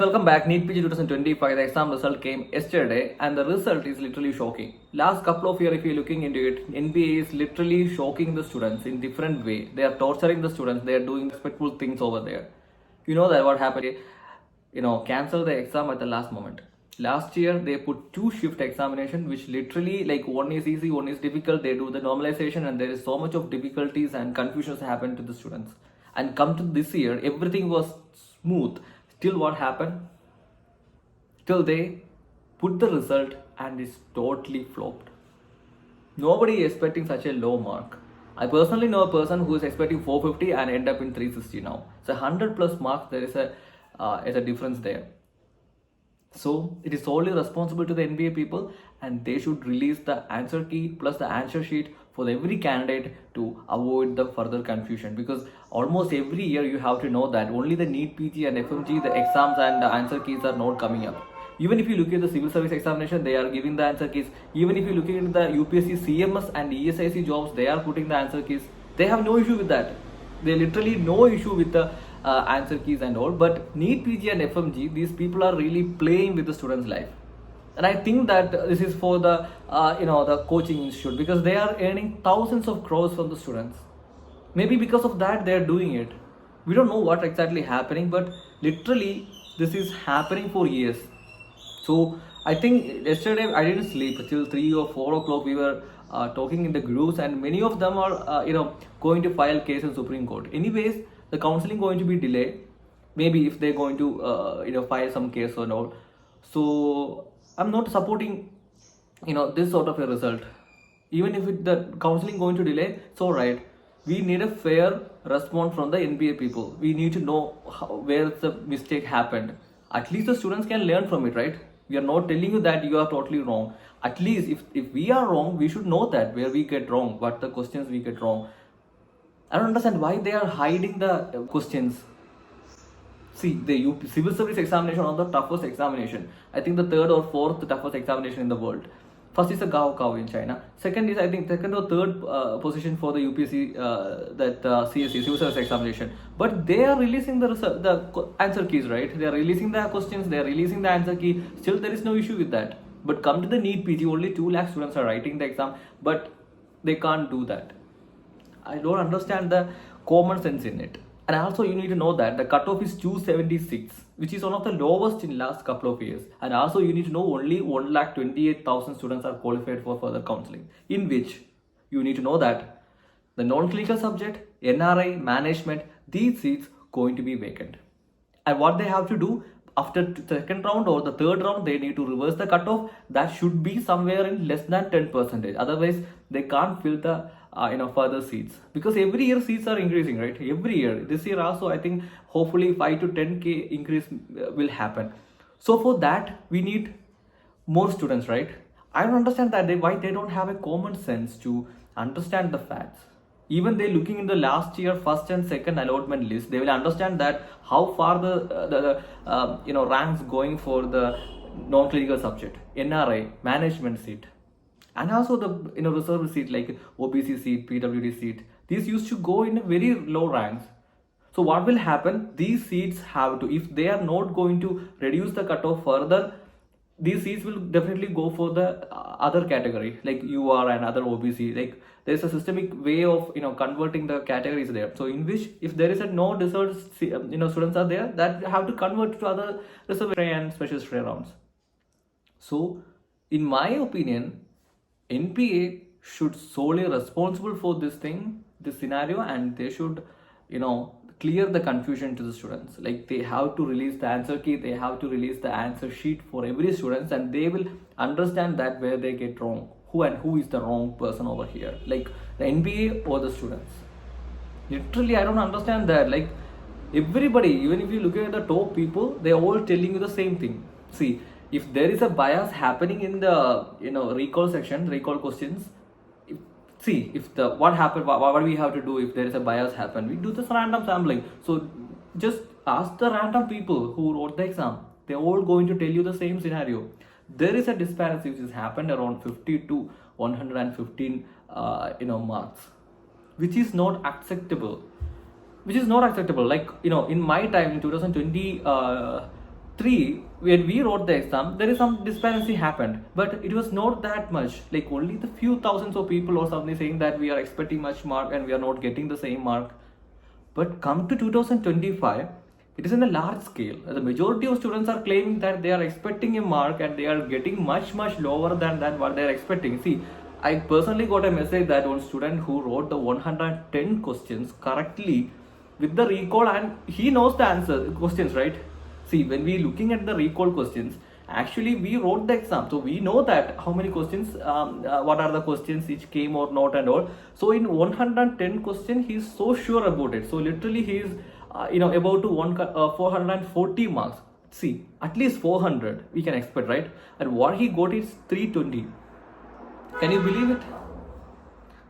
Welcome back. Neetpg 2025. The exam result came yesterday, and the result is literally shocking. Last couple of years, if you're looking into it, NBA is literally shocking the students in different way. They are torturing the students. They are doing respectful things over there. You know that what happened? Cancel the exam at the last moment. Last year they put two shift examination, which literally like one is easy, one is difficult. They do the normalization, and there is so much of difficulties and confusions happen to the students. And come to this year, everything was smooth. Still, what happened? Till they put the result and it's totally flopped. Nobody is expecting such a low mark. I personally know a person who is expecting 450 and end up in 360 now. So 100 plus marks, there is a difference there. So it is solely responsible to the NBA people, and they should release the answer key plus the answer sheet for every candidate to avoid the further confusion, because almost every year you have to know that only the Neetpg and FMG, the exams and the answer keys are not coming up. Even if you look at the civil service examination, they are giving the answer keys. Even if you look at the UPSC CMS and ESIC jobs, they are putting the answer keys. They have no issue with that. They literally no issue with the answer keys and all. But Neetpg and FMG, these people are really playing with the students' life. And I think that this is for the the coaching institute, because they are earning thousands of crores from the students. Maybe because of that they are doing it. We don't know what exactly happening, but literally this is happening for years. So I think yesterday I didn't sleep till 3 or 4 o'clock. We were talking in the groups, and many of them are going to file case in Supreme Court. Anyways, the counseling going to be delayed. Maybe if they're going to file some case or not. So I'm not supporting this sort of a result. Even if the counseling going to delay, it's all right. We need a fair response from the NBA people. We need to know where the mistake happened. At least the students can learn from it, right? We are not telling you that you are totally wrong. At least if we are wrong, we should know that where we get wrong, what the questions we get wrong. I don't understand why they are hiding the questions. See, the civil service examination is the toughest examination. I think the third or fourth toughest examination in the world. First is the Gao in China. Second is, I think, second or third position for the UPSC, CSE, civil service examination. But they are releasing the answer keys, right? They are releasing the questions, they are releasing the answer key. Still, there is no issue with that. But come to the Neetpg, only 2 lakh students are writing the exam, but they can't do that. I don't understand the common sense in it. And also you need to know that the cutoff is 276, which is one of the lowest in last couple of years. And also you need to know only 1,28,000 students are qualified for further counseling, in which you need to know that the non-clinical subject, NRI, management, these seats going to be vacant. And what they have to do after the second round or the third round, they need to reverse the cutoff. That should be somewhere in less than 10%. Otherwise, they can't fill the further seats, because every year seats are increasing, right? Every year. This year also, I think hopefully 5 to 10k increase will happen. So for that we need more students, right? I don't understand that why they don't have a common sense to understand the facts. Even they looking in the last year first and second allotment list, they will understand that how far the ranks going for the non-clinical subject, NRI, management seat, and also the reserve seat like OBC seat, PWD seat. These used to go in very low ranks. So what will happen? These seats have to, if they are not going to reduce the cutoff further, these seats will definitely go for the other category like UR and other OBC. Like there's a systemic way of converting the categories there. So in which if there is a no reserved students are there, that have to convert to other reserve and special stray rounds. So in my opinion, NPA should solely responsible for this scenario, and they should clear the confusion to the students. Like they have to release the answer key, they have to release the answer sheet for every student, and they will understand that where they get wrong, who is the wrong person over here, like the NBA or the students. Literally, I don't understand that. Like everybody, even if you look at the top people, they're all telling you the same thing. See, if there is a bias happening in the recall section, recall questions, if the what happened, what we have to do if there is a bias happen, we do this random sampling. So just ask the random people who wrote the exam, they're all going to tell you the same scenario. There is a disparity which has happened around 50 to 115 marks, which is not acceptable. Like in my time in 2023 3, when we wrote the exam, there is some discrepancy happened, but it was not that much. Like only the few thousands of people or something saying that we are expecting much mark and we are not getting the same mark. But come to 2025, it is in a large scale. The majority of students are claiming that they are expecting a mark and they are getting much lower than what they are expecting. See, I personally got a message that one student who wrote the 110 questions correctly with the recall, and he knows the answer questions, right? See, when we looking at the recall questions, actually we wrote the exam, so we know that how many questions, what are the questions which came or not and all. So in 110 question, he is so sure about it. So literally he is, about to 440 marks. See, at least 400 we can expect, right? And what he got is 320. Can you believe it?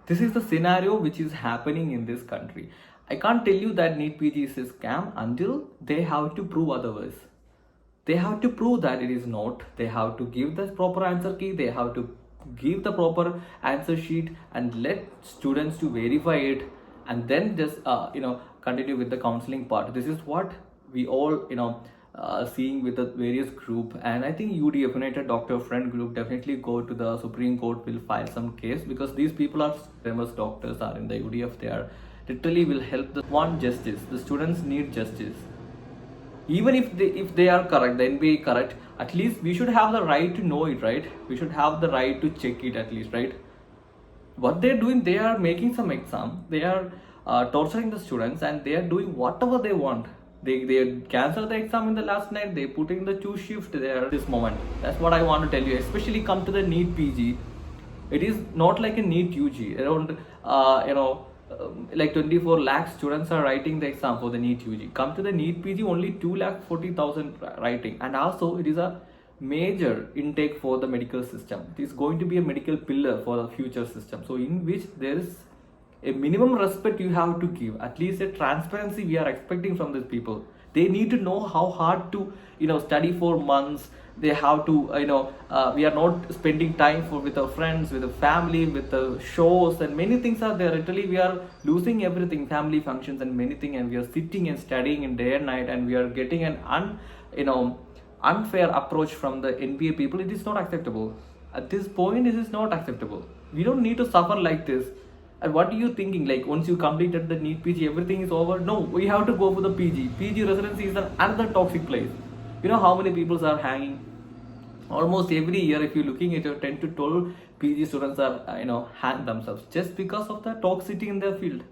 This is the scenario which is happening in this country. I can't tell you that Neetpg is a scam until they have to prove otherwise. They have to prove that it is not. They have to give the proper answer key. They have to give the proper answer sheet and let students to verify it, and then just continue with the counseling part. This is what we all seeing with the various group, and I think UDF, United Doctor Friend Group, definitely go to the Supreme Court, will file some case, because these people are famous doctors are in the UDF. They are literally will help the one justice. The students need justice. Even if they are correct, the NBA correct, at least we should have the right to know it, right? We should have the right to check it at least, right? What they're doing, they are making some exam, they are torturing the students, and they are doing whatever they want. They cancel the exam in the last night, they put in the 2 shift there this moment. That's what I want to tell you. Especially come to the Neetpg, it is not like a Neet UG. Around like 24 lakh students are writing the exam for the Neet UG. Come to the Neetpg, only 2,40,000 writing, and also it is a major intake for the medical system. It is going to be a medical pillar for the future system, so in which there is a minimum respect you have to give, at least a transparency we are expecting from these people. They need to know how hard to study for months. They have to we are not spending time with our friends, with the family, with the shows, and many things are there. Literally we are losing everything, family functions and many things, and we are sitting and studying in day and night, and we are getting an unfair approach from the NBA people. It is not acceptable. At this point, this is not acceptable. We don't need to suffer like this. And what are you thinking? Like once you completed the Neetpg, everything is over? No, we have to go for the PG. PG residency is another toxic place. You know how many people are hanging? Almost every year, if you're looking at your 10 to 12 PG students are hang themselves just because of the toxicity in their field.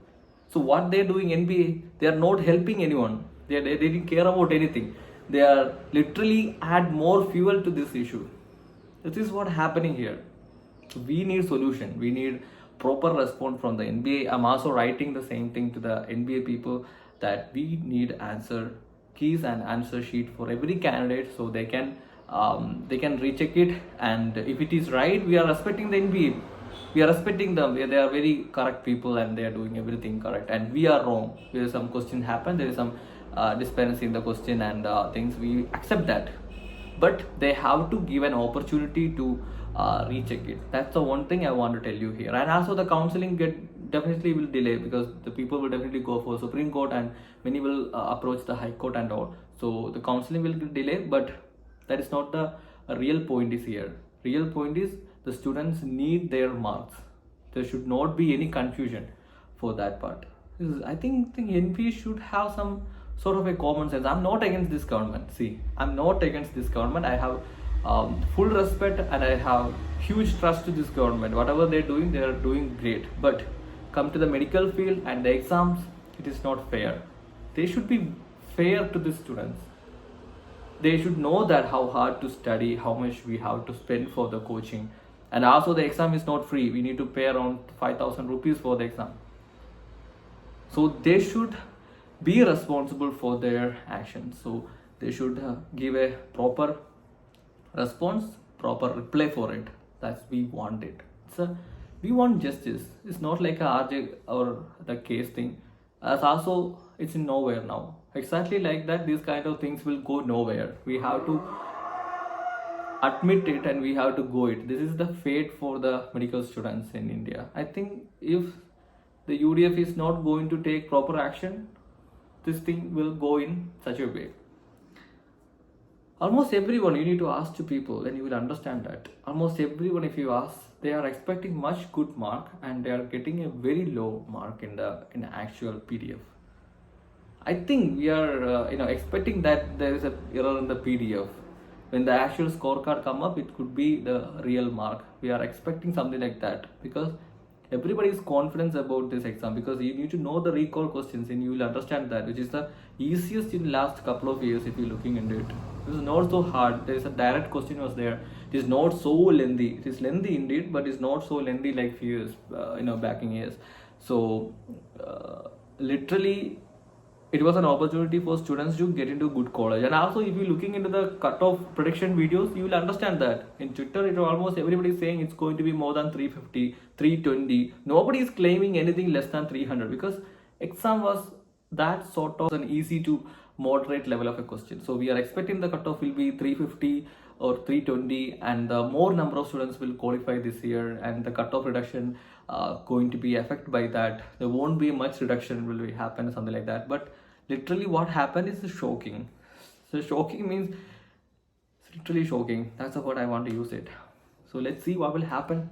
So what they're doing, NBA, they are not helping anyone. They didn't care about anything. They are literally add more fuel to this issue. This is what happening here. So we need solution. We need proper response from the NBA. I'm also writing the same thing to the NBA people, that we need answer keys and answer sheet for every candidate, so they can recheck it, and if it is right, we are respecting the NBA. We are respecting them. They are very correct people and they are doing everything correct, and we are wrong. There is some question happen, there is some disparity in the question and things, we accept that, but they have to give an opportunity to recheck it. That's the one thing I want to tell you here. And also the counseling definitely will delay, because the people will definitely go for Supreme Court, and many will approach the High Court and all. So the counseling will delay, but that is not the real point is here. Real point is the students need their marks. There should not be any confusion for that part. I think NP should have some sort of a common sense. I'm not against this government. See, I'm not against this government. I have full respect and I have huge trust to this government. Whatever they are doing great. But come to the medical field and the exams, it is not fair. They should be fair to the students. They should know that how hard to study, how much we have to spend for the coaching, and also the exam is not free. We need to pay around 5,000 rupees for the exam. So they should be responsible for their actions. So they should give a proper response, proper reply for it. That's we want it. We want justice. It's not like a RJ or the case thing. As also, it's in nowhere now. Exactly like that, these kind of things will go nowhere. We have to admit it and we have to go it. This is the fate for the medical students in India. I think if the UDF is not going to take proper action, this thing will go in such a way. Almost everyone, you need to ask to people and you will understand that almost everyone, if you ask, they are expecting much good mark and they are getting a very low mark in the actual PDF. I think we are expecting that there is a error in the PDF. When the actual scorecard come up, it could be the real mark. We are expecting something like that because everybody is confident about this exam, because you need to know the recall questions and you will understand that, which is the easiest in last couple of years if you're looking into it. It is not so hard. There is a direct question was there. It is not so lengthy. It is lengthy indeed, but it's not so lengthy like few years back in years. So literally it was an opportunity for students to get into good college. And also, if you're looking into the cutoff prediction videos, you will understand that in Twitter, it almost everybody is saying it's going to be more than 350, 320. Nobody is claiming anything less than 300 because exam was that sort of an easy to moderate level of a question. So we are expecting the cutoff will be 350 or 320, and the more number of students will qualify this year, and the cutoff reduction going to be affected by that. There won't be much reduction will be happen, something like that. But literally what happened is shocking. So shocking means it's literally shocking. That's what I want to use it. So let's see what will happen.